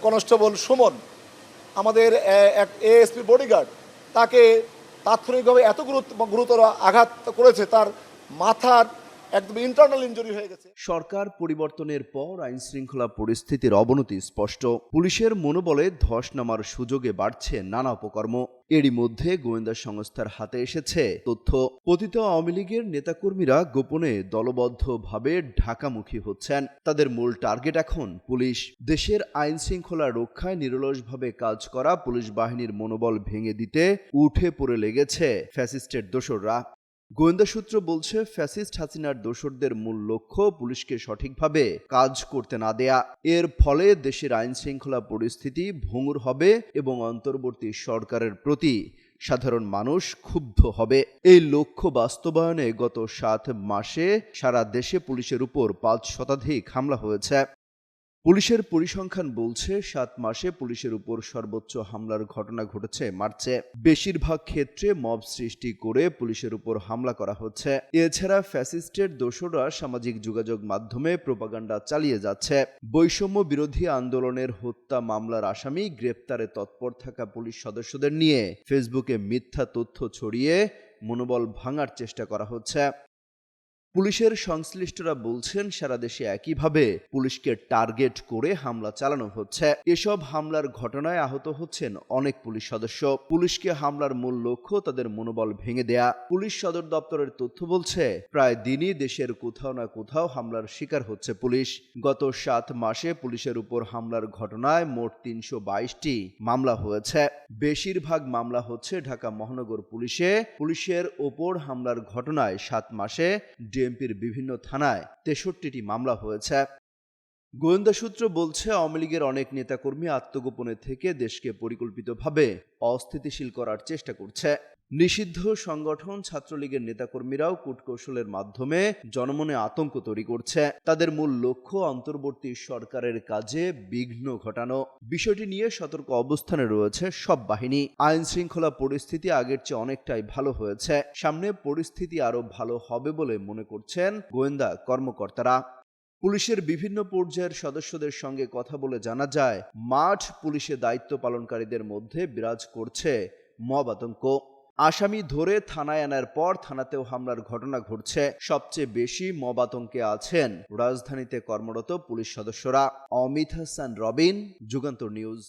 Constable Suman, আমাদের এক ASP bodyguard, তাকে তাৎক্ষণিকভাবে এত গুরুতর আঘাত করেছে, তার মাথার একদম ইন্টারনাল ইনজুরি হয়ে গেছে। সরকার পরিবর্তনের পর আইন শৃঙ্খলা পরিস্থিতির অবনতি স্পষ্ট। পুলিশের মনোবলে ধস নামার সুযোগে বাড়ছে নানা অপকর্ম। এরই মধ্যে গোয়েন্দা সংস্থার হাতে এসেছে তথ্য। পতিত আওয়ামী লীগের নেতাকর্মীরা গোপনে দলবদ্ধভাবে ঢাকামুখী হচ্ছেন। তাদের মূল টার্গেট এখন পুলিশ। দেশের আইন শৃঙ্খলা রক্ষায় নিরলসভাবে কাজ করা পুলিশ বাহিনীর মনোবল ভেঙে দিতে উঠে পড়ে লেগেছে ফ্যাসিস্টের দোসররা। গোয়েন্দা সূত্র বলছে, ফ্যাসিস্ট হাসিনার দোসরদের মূল লক্ষ্য পুলিশকে সঠিকভাবে কাজ করতে না দেয়া। এর ফলে দেশের আইন শৃঙ্খলা পরিস্থিতি ভঙ্গুর হবে এবং অন্তর্বর্তী সরকারের প্রতি সাধারণ মানুষ ক্ষুব্ধ হবে। এই লক্ষ্য বাস্তবায়নে গত 7 মাসে সারা দেশে পুলিশের উপর 5 শতাধিক হামলা হয়েছে। পুলিশের পরিসংখ্যান বলছে 7 মাসে পুলিশের উপর সর্বোচ্চ হামলার ঘটনা ঘটেছে মার্চে। বেশিরভাগ ক্ষেত্রে মব সৃষ্টি করে পুলিশের উপর হামলা করা হচ্ছে। এছাড়া ফ্যাসিস্টের দোসররা সামাজিক যোগাযোগ মাধ্যমে প্রোপাগান্ডা চালিয়ে যাচ্ছে। বৈষম্য বিরোধী আন্দোলনের হত্যা মামলার আসামি গ্রেপ্তারে তৎপর থাকা পুলিশ সদস্যদের নিয়ে ফেসবুকে মিথ্যা তথ্য ছড়িয়ে মনোবল ভাঙার চেষ্টা করা হচ্ছে। পুলিশের সংশ্লিষ্টরা বলছেন, সারা দেশে একইভাবে পুলিশকে টার্গেট করে হামলা চালানো হচ্ছে। এসব হামলার ঘটনায় আহত হচ্ছেন অনেক পুলিশ সদস্য। পুলিশকে হামলার মূল লক্ষ্য তাদের মনোবল ভেঙে দেয়া। পুলিশ সদর দপ্তরের তথ্য বলছে, প্রায় দিনই দেশের কোথাও না কোথাও হামলার শিকার হচ্ছে পুলিশ। গত 7 মাসে পুলিশের উপর হামলার ঘটনায় মোট 322টি মামলা হয়েছে। বেশিরভাগ মামলা হচ্ছে ঢাকা মহানগর পুলিশে। পুলিশের ওপর হামলার ঘটনায় 7 মাসে ডিএমপির বিভিন্ন থানায় 63টি মামলা হয়েছে। গোয়েন্দা সূত্র বলছে, আওয়ামী লীগের অনেক নেতাকর্মী আত্মগোপনে থেকে দেশকে পরিকল্পিতভাবে অস্থিতিশীল করার চেষ্টা করছে। নিষিদ্ধ সংগঠন ছাত্রলীগের নেতাকর্মীরাও কূটকৌশলের মাধ্যমে জনমনে আতঙ্ক তৈরি করছে। তাদের মূল লক্ষ্য অন্তর্বর্তী সরকারের কাজে বিঘ্ন ঘটানো। বিষয়টি নিয়ে সতর্ক অবস্থানে রয়েছে সব বাহিনী। আইন শৃঙ্খলা পরিস্থিতি আগের চেয়ে অনেকটাই ভালো হয়েছে। সামনে পরিস্থিতি আরো ভালো হবে বলে মনে করছেন গোয়েন্দা কর্মকর্তারা। পুলিশের বিভিন্ন পর্যায়ের সদস্যদের সঙ্গে কথা বলে জানা যায়, মাঠ পুলিশে দায়িত্ব পালনকারীদের মধ্যে বিরাজ করছে মব আতঙ্ক। আসামি ধরে থানায় আনার পর থানাতেও হামলার ঘটনা ঘটছে। সবচেয়ে বেশি মব আতঙ্কে আছেন রাজধানীতে কর্মরত পুলিশ সদস্যরা। অমিত হাসান রবিন, যুগান্তর নিউজ।